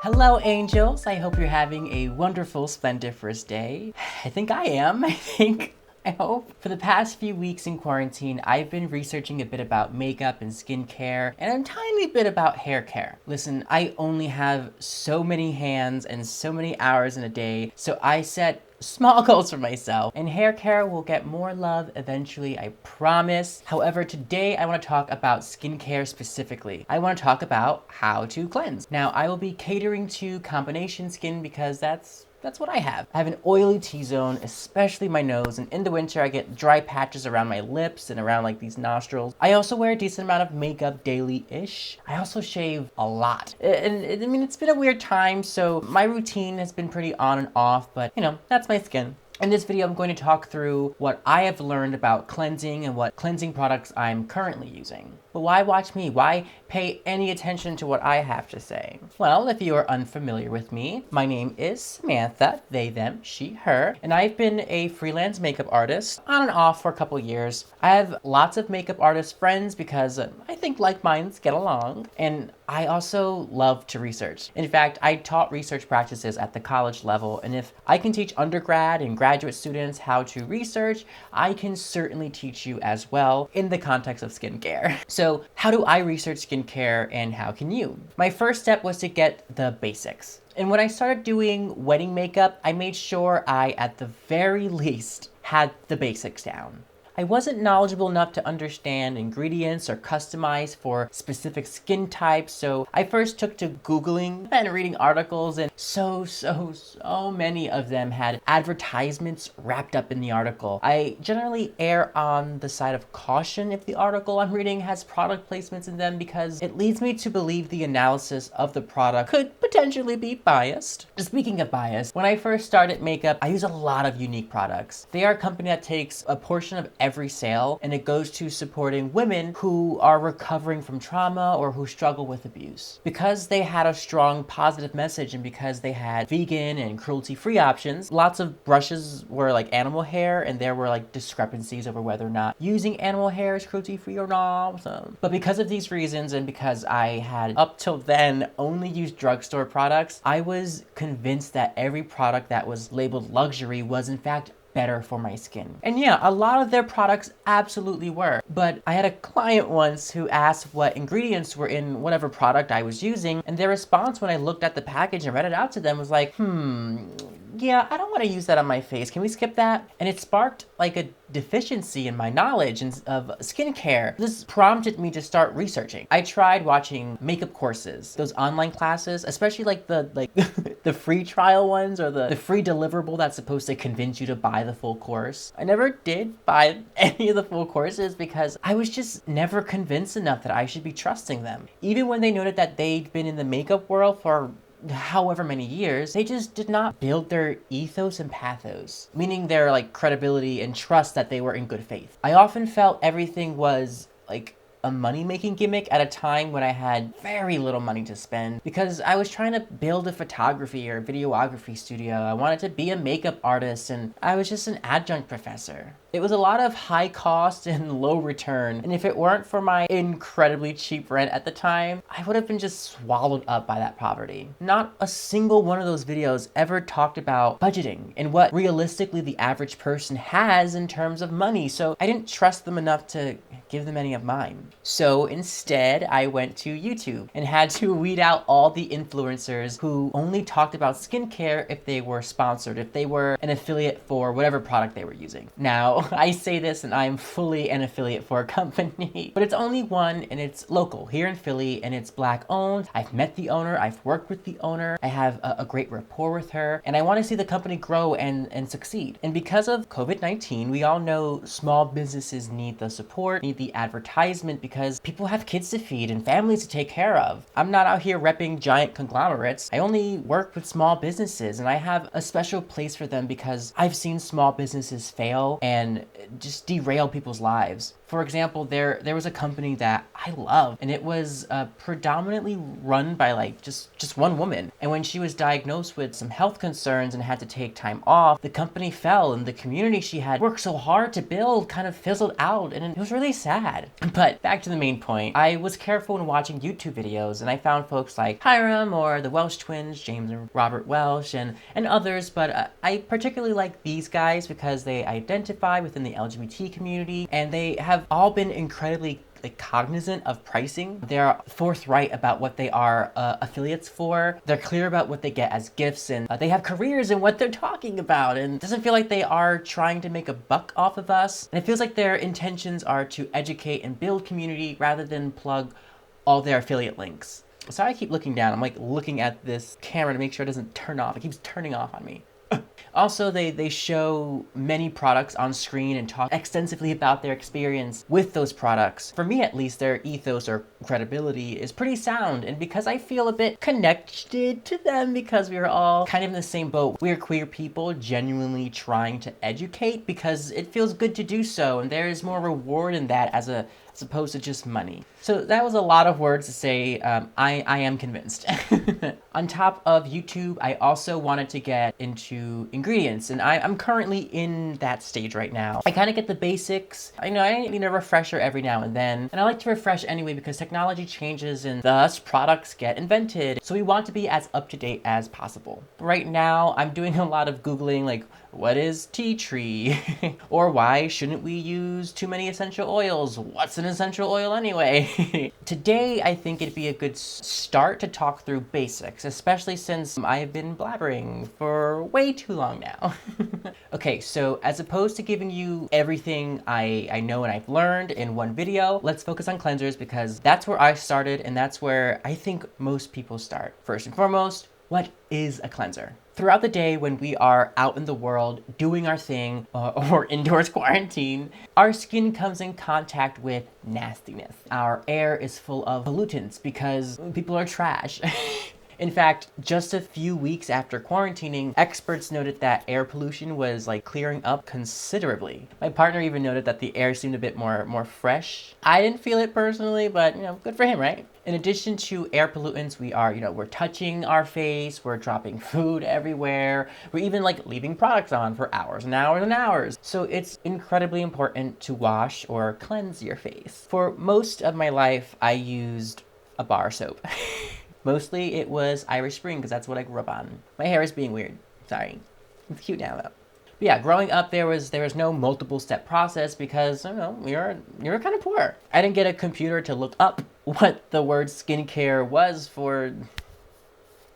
Hello, angels. I hope you're having a wonderful, splendiferous day. I think I am. I hope. For the past few weeks in quarantine, I've been researching a bit about makeup and skincare and a tiny bit about hair care. Listen, I only have so many hands and so many hours in a day, so I set small goals for myself, and hair care will get more love eventually, I promise. However, today I want to talk about skincare specifically. I want to talk about how to cleanse. Now, I will be catering to combination skin because that's what I have. I have an oily T-zone, especially my nose, and in the winter I get dry patches around my lips and around like these nostrils. I also wear a decent amount of makeup daily-ish. I also shave a lot. And I mean, it's been a weird time, so my routine has been pretty on and off, but you know, that's my skin. In this video, I'm going to talk through what I have learned about cleansing and what cleansing products I'm currently using. But why watch me? Why pay any attention to what I have to say? Well, if you are unfamiliar with me, my name is Samantha, they, them, she, her, and I've been a freelance makeup artist on and off for a couple years. I have lots of makeup artist friends because I think like minds get along, and I also love to research. In fact, I taught research practices at the college level, and if I can teach undergrad and graduate students how to research, I can certainly teach you as well in the context of skincare. So how do I research skincare and how can you? My first step was to get the basics. And when I started doing wedding makeup, I made sure I, at the very least, had the basics down. I wasn't knowledgeable enough to understand ingredients or customize for specific skin types, so I first took to Googling and reading articles, and so many of them had advertisements wrapped up in the article. I generally err on the side of caution if the article I'm reading has product placements in them because it leads me to believe the analysis of the product could potentially be biased. Speaking of bias, when I first started makeup, I use a lot of unique products. They are a company that takes a portion of every sale and it goes to supporting women who are recovering from trauma or who struggle with abuse. Because they had a strong positive message and because they had vegan and cruelty-free options, lots of brushes were like animal hair and there were like discrepancies over whether or not using animal hair is cruelty-free or not. But because of these reasons and because I had up till then only used drugstore products, I was convinced that every product that was labeled luxury was in fact better for my skin. And yeah, a lot of their products absolutely were. But I had a client once who asked what ingredients were in whatever product I was using, and their response when I looked at the package and read it out to them was like, yeah, I don't want to use that on my face. Can we skip that? And it sparked like a deficiency in my knowledge of skincare. This prompted me to start researching. I tried watching makeup courses, those online classes, especially like the the free trial ones or the free deliverable that's supposed to convince you to buy the full course. I never did buy any of the full courses because I was just never convinced enough that I should be trusting them. Even when they noted that they'd been in the makeup world for however many years, they just did not build their ethos and pathos, meaning their like credibility and trust that they were in good faith. I often felt everything was like a money-making gimmick at a time when I had very little money to spend because I was trying to build a photography or videography studio. I wanted to be a makeup artist and I was just an adjunct professor. It was a lot of high cost and low return, and if it weren't for my incredibly cheap rent at the time, I would have been just swallowed up by that poverty. Not a single one of those videos ever talked about budgeting and what realistically the average person has in terms of money, so I didn't trust them enough to give them any of mine. So instead, I went to YouTube and had to weed out all the influencers who only talked about skincare if they were sponsored, if they were an affiliate for whatever product they were using. Now, I say this and I'm fully an affiliate for a company, but it's only one and it's local here in Philly and it's Black owned. I've met the owner, I've worked with the owner, I have a great rapport with her, and I want to see the company grow and succeed. And because of COVID-19, we all know small businesses need the support, need the advertisement because people have kids to feed and families to take care of. I'm not out here repping giant conglomerates. I only work with small businesses and I have a special place for them because I've seen small businesses fail and just derail people's lives. For example, there was a company that I love, and it was predominantly run by like just one woman. And when she was diagnosed with some health concerns and had to take time off, the company fell, and the community she had worked so hard to build kind of fizzled out, and it was really sad. But back to the main point, I was careful when watching YouTube videos, and I found folks like Hyram or the Welsh twins, James and Robert Welsh, and others, but I particularly like these guys because they identify within the LGBT community, and they have all been incredibly cognizant of pricing. They're forthright about what they are affiliates for. They're clear about what they get as gifts, and they have careers in what they're talking about, and it doesn't feel like they are trying to make a buck off of us. And it feels like their intentions are to educate and build community rather than plug all their affiliate links. Sorry, I keep looking down. I'm like looking at this camera to make sure it doesn't turn off. It keeps turning off on me. Also, they show many products on screen and talk extensively about their experience with those products. For me, at least, their ethos or credibility is pretty sound, and because I feel a bit connected to them because we are all kind of in the same boat. We are queer people genuinely trying to educate because it feels good to do so, and there is more reward in that as opposed to just money. So that was a lot of words to say. I am convinced. On top of YouTube, I also wanted to get into ingredients, and I'm currently in that stage right now. I kind of get the basics. I need a refresher every now and then, and I like to refresh anyway because technology changes and thus products get invented. So we want to be as up to date as possible. Right now, I'm doing a lot of Googling, like, what is tea tree? Or why shouldn't we use too many essential oils? What's an essential oil anyway? Today, I think it'd be a good start to talk through basics, especially since I've been blabbering for way too long now. Okay, so as opposed to giving you everything I know and I've learned in one video, let's focus on cleansers because that's where I started and that's where I think most people start. First and foremost, what is a cleanser? Throughout the day when we are out in the world doing our thing or indoors quarantine, our skin comes in contact with nastiness. Our air is full of pollutants because people are trash. In fact, just a few weeks after quarantining, experts noted that air pollution was like clearing up considerably. My partner even noted that the air seemed a bit more fresh. I didn't feel it personally, but good for him, right? In addition to air pollutants, we're touching our face, we're dropping food everywhere, we're even like leaving products on for hours and hours and hours. So it's incredibly important to wash or cleanse your face. For most of my life, I used a bar soap. Mostly it was Irish Spring because that's what I grew up on. My hair is being weird. Sorry. It's cute now though. But yeah, growing up there was no multiple step process because we were kind of poor. I didn't get a computer to look up what the word skincare was for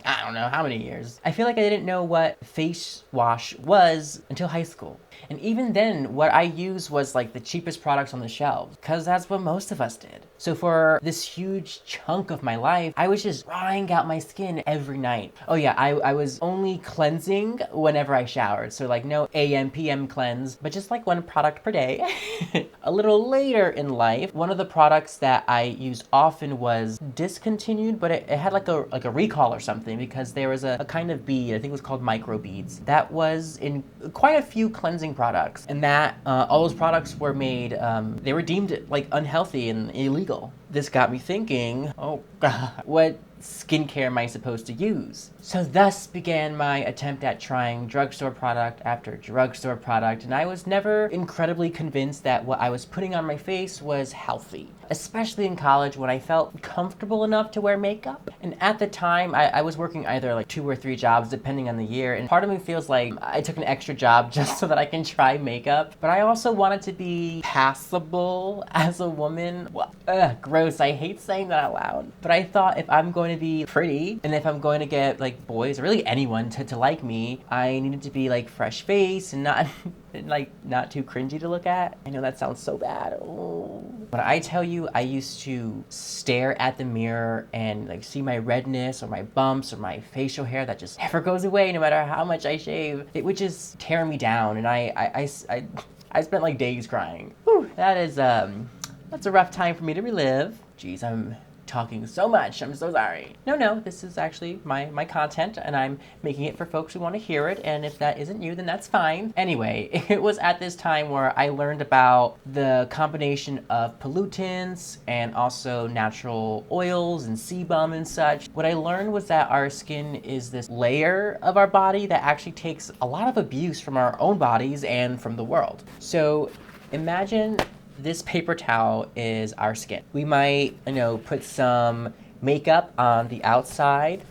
I don't know how many years. I feel like I didn't know what face wash was until high school. And even then, what I used was like the cheapest products on the shelves, because that's what most of us did. So for this huge chunk of my life, I was just drying out my skin every night. Oh yeah, I was only cleansing whenever I showered. So like no AM, PM cleanse, but just like one product per day. A little later in life, one of the products that I used often was discontinued, but it had like a recall or something because there was a kind of bead, I think it was called microbeads, that was in quite a few cleansing products, and that all those products were made, they were deemed like unhealthy and illegal. This got me thinking, oh God, what skincare am I supposed to use? So thus began my attempt at trying drugstore product after drugstore product, and I was never incredibly convinced that what I was putting on my face was healthy, especially in college when I felt comfortable enough to wear makeup. And at the time, I was working either like 2 or 3 jobs depending on the year, and part of me feels like I took an extra job just so that I can try makeup, but I also wanted to be passable as a woman. Gross, I hate saying that out loud. But I thought if I'm going to be pretty, and if I'm going to get like boys, or really anyone to like me, I needed to be like fresh face and not not too cringy to look at. I know that sounds so bad. Oh. But I tell you, I used to stare at the mirror and like see my redness or my bumps or my facial hair that just never goes away no matter how much I shave. It would just tear me down, and I spent like days crying. Whew, that's a rough time for me to relive. Geez, I'm talking so much. I'm so sorry. No, this is actually my content, and I'm making it for folks who want to hear it, and if that isn't you, then that's fine. Anyway, it was at this time where I learned about the combination of pollutants and also natural oils and sebum and such. What I learned was that our skin is this layer of our body that actually takes a lot of abuse from our own bodies and from the world. So imagine this paper towel is our skin. We might, put some makeup on the outside,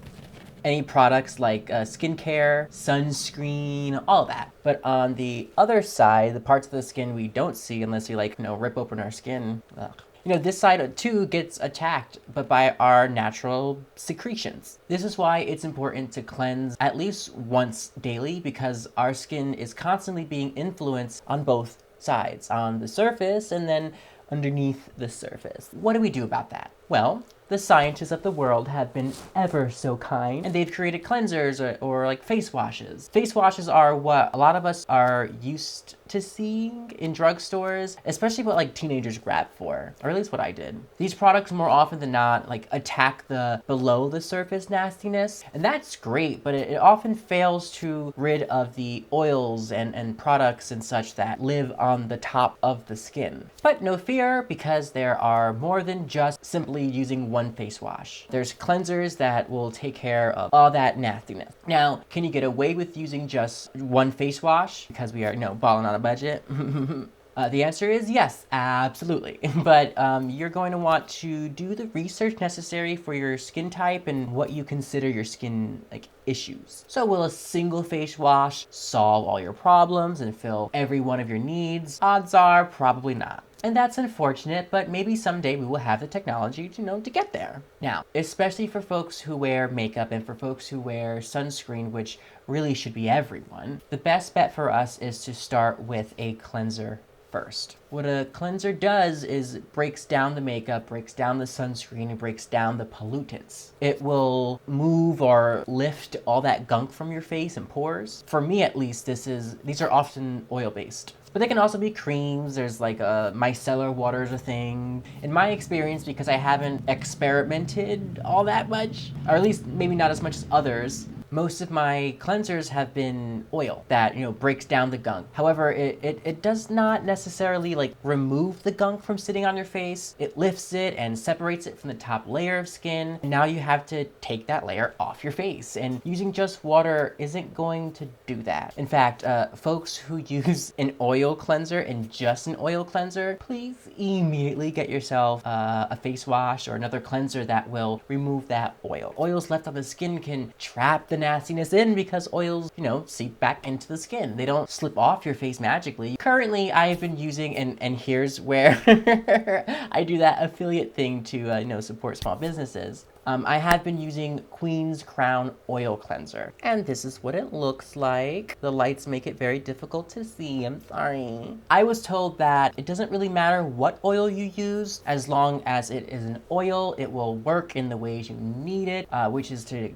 any products like skincare, sunscreen, all that. But on the other side, the parts of the skin we don't see unless we rip open our skin. Ugh. This side too gets attacked, but by our natural secretions. This is why it's important to cleanse at least once daily, because our skin is constantly being influenced on both sides, on the surface and then underneath the surface. What do we do about that? Well, the scientists of the world have been ever so kind, and they've created cleansers or like face washes. Face washes are what a lot of us are used to seeing in drugstores, especially what like teenagers grab for, or at least what I did. These products more often than not attack the below the surface nastiness, and that's great, but it often fails to rid of the oils and products and such that live on the top of the skin. But no fear, because there are more than just simply using one face wash. There's cleansers that will take care of all that nastiness. Now, can you get away with using just one face wash because we are, balling on a budget? The answer is yes, absolutely. But you're going to want to do the research necessary for your skin type and what you consider your skin issues. So will a single face wash solve all your problems and fill every one of your needs? Odds are probably not. And that's unfortunate, but maybe someday we will have the technology to get there. Now, especially for folks who wear makeup and for folks who wear sunscreen, which really should be everyone, the best bet for us is to start with a cleanser first. What a cleanser does is breaks down the makeup, breaks down the sunscreen, and breaks down the pollutants. It will move or lift all that gunk from your face and pores. For me at least, these are often oil-based. But they can also be creams. There's micellar water is a thing. In my experience, because I haven't experimented all that much, or at least maybe not as much as others, most of my cleansers have been oil that, breaks down the gunk. However, it does not necessarily remove the gunk from sitting on your face. It lifts it and separates it from the top layer of skin. And now you have to take that layer off your face. And using just water isn't going to do that. In fact, folks who use an oil cleanser and just an oil cleanser, please immediately get yourself a face wash or another cleanser that will remove that oil. Oils left on the skin can trap the nastiness in because oils, seep back into the skin. They don't slip off your face magically. Currently, I've been using, and here's where I do that affiliate thing to, support small businesses. I have been using Queen's Crown Oil Cleanser, and this is what it looks like. The lights make it very difficult to see, I'm sorry. I was told that it doesn't really matter what oil you use, as long as it is an oil, it will work in the ways you need it, which is to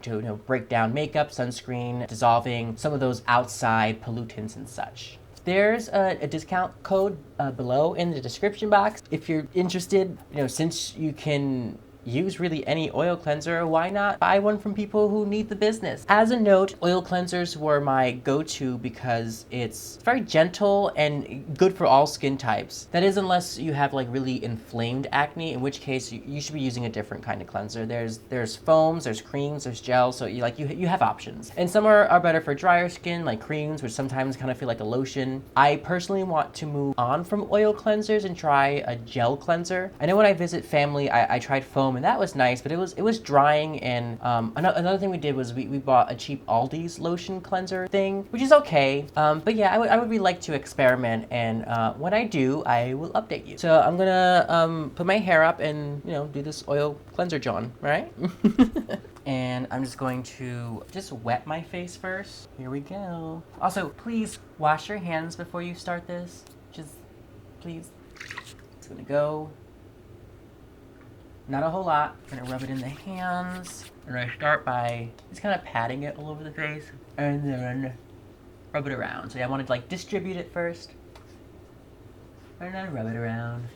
break down makeup, sunscreen, dissolving some of those outside pollutants and such. There's a discount code below in the description box. If you're interested, since you can use really any oil cleanser, why not buy one from people who need the business? As a note, oil cleansers were my go-to because it's very gentle and good for all skin types. That is, unless you have really inflamed acne, in which case you should be using a different kind of cleanser. There's foams, there's creams, there's gels, so you have options. And some are better for drier skin, like creams, which sometimes kind of feel like a lotion. I personally want to move on from oil cleansers and try a gel cleanser. I know when I visit family, I tried foam, and that was nice, but it was drying. And another thing we did was we bought a cheap Aldi's lotion cleanser thing, which is okay. But yeah, I would really like to experiment, and when I do, I will update you. So I'm gonna put my hair up and do this oil cleanser, John, right? And I'm just going to wet my face first. Here we go. Also, please wash your hands before you start this. Just please. It's gonna go. Not a whole lot. I'm gonna rub it in the hands. And I start by just kind of patting it all over the face and then rub it around. So yeah, I want to distribute it first and then rub it around.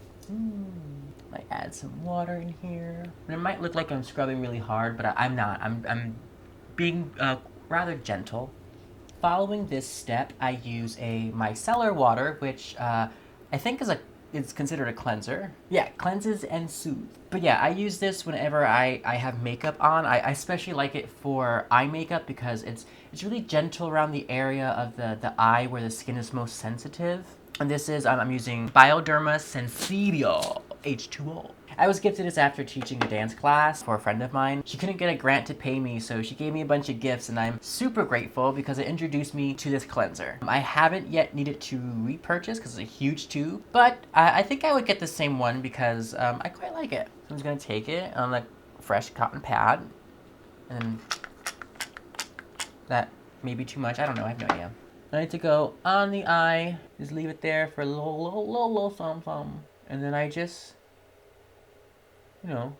I add some water in here. And it might look like I'm scrubbing really hard, but I'm not. I'm being rather gentle. Following this step, I use a micellar water, which I think is considered a cleanser. Yeah, cleanses and soothes. But yeah, I use this whenever I have makeup on. I especially like it for eye makeup because it's really gentle around the area of the eye where the skin is most sensitive. And this is, I'm using Bioderma Sensidio H2O. I was gifted this after teaching a dance class for a friend of mine. She couldn't get a grant to pay me, so she gave me a bunch of gifts, and I'm super grateful because it introduced me to this cleanser. I haven't yet needed to repurchase because it's a huge tube, but I think I would get the same one because I quite like it. So I'm just gonna take it on a fresh cotton pad, and then that may be too much. I don't know. I have no idea. I need to go on the eye. Just leave it there for a little something, and then I just, you know,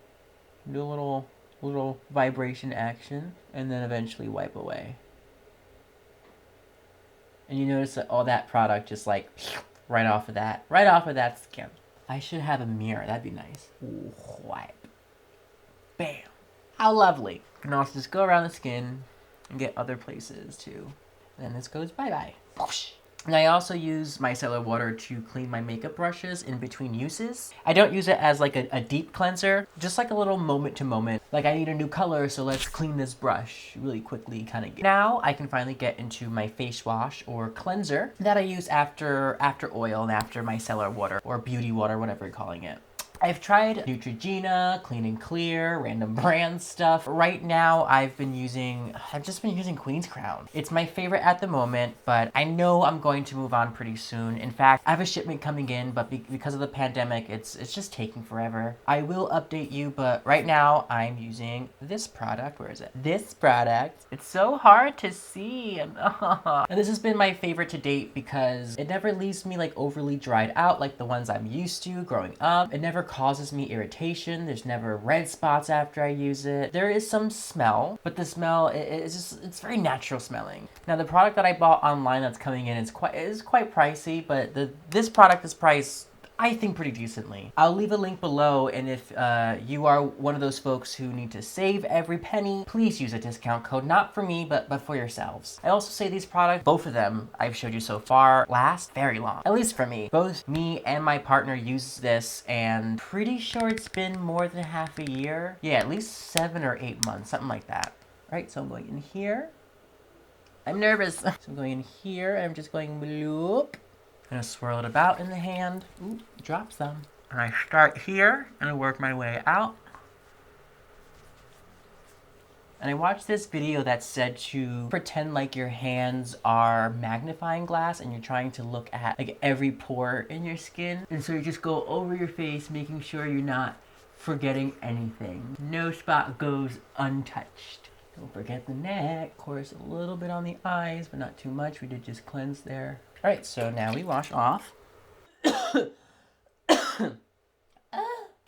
do a little vibration action, and then eventually wipe away. And you notice that all that product just like right off of that skin. I should have a mirror. That'd be nice. Ooh, wipe. Bam. How lovely. You can also just go around the skin and get other places too. And then this goes bye-bye. And I also use micellar water to clean my makeup brushes in between uses. I don't use it as like a deep cleanser, just like a little moment to moment. Like I need a new color, so let's clean this brush really quickly kind of. Now I can finally get into my face wash or cleanser that I use after oil and after micellar water or beauty water, whatever you're calling it. I've tried Neutrogena, Clean and Clear, random brand stuff. Right now, I've just been using Queen's Crown. It's my favorite at the moment, but I know I'm going to move on pretty soon. In fact, I have a shipment coming in, but because of the pandemic, it's just taking forever. I will update you, but right now, I'm using this product. Where is it? This product. It's so hard to see. And this has been my favorite to date because it never leaves me like overly dried out like the ones I'm used to growing up. It never causes me irritation. There's never red spots after I use it. There is some smell, but the smell it's very natural smelling. Now the product that I bought online that's coming in is quite pricey, but this product is priced, I think, pretty decently. I'll leave a link below, and if you are one of those folks who need to save every penny, please use a discount code, not for me, but for yourselves. I also say these products, both of them I've showed you so far, last very long. At least for me. Both me and my partner use this, and pretty sure it's been more than half a year. Yeah, at least 7 or 8 months, something like that. All right, so I'm going in here. I'm nervous. So I'm going in here, and I'm just going bloop. I'm gonna swirl it about in the hand. Ooh, drop some. And I start here and I work my way out. And I watched this video that said to pretend like your hands are magnifying glass and you're trying to look at like every pore in your skin. And so you just go over your face, making sure you're not forgetting anything. No spot goes untouched. Don't forget the neck. Of course, a little bit on the eyes, but not too much. We did just cleanse there. All right, so now we wash off.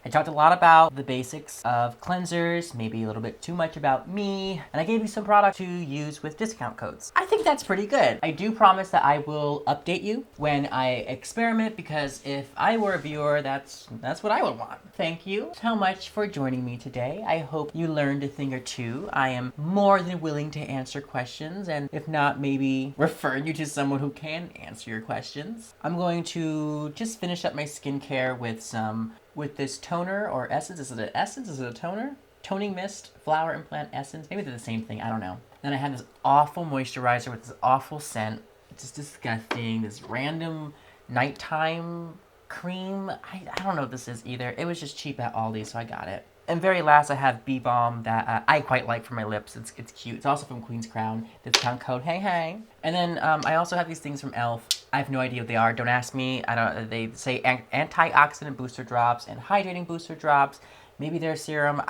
I talked a lot about the basics of cleansers, maybe a little bit too much about me, and I gave you some product to use with discount codes. I think that's pretty good. I do promise that I will update you when I experiment, because if I were a viewer, that's what I would want. Thank you so much for joining me today. I hope you learned a thing or two. I am more than willing to answer questions, and if not, maybe refer you to someone who can answer your questions. I'm going to just finish up my skincare with this toner or essence. Is it an essence? Is it a toner? Toning mist, flower and plant essence. Maybe they're the same thing. I don't know. Then I have this awful moisturizer with this awful scent. It's just disgusting. This random nighttime cream. I don't know what this is either. It was just cheap at Aldi, so I got it. And very last, I have Balm that I quite like for my lips. It's cute. It's also from Queen's Crown. Discount code hey. And then I also have these things from e.l.f. I have no idea what they are. Don't ask me. I don't. They say antioxidant booster drops and hydrating booster drops. Maybe they're serum.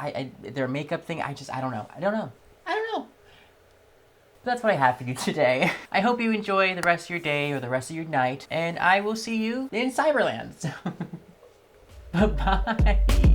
Their makeup thing. I don't know. I don't know. That's what I have for you today. I hope you enjoy the rest of your day or the rest of your night, and I will see you in Cyberland. Bye-bye.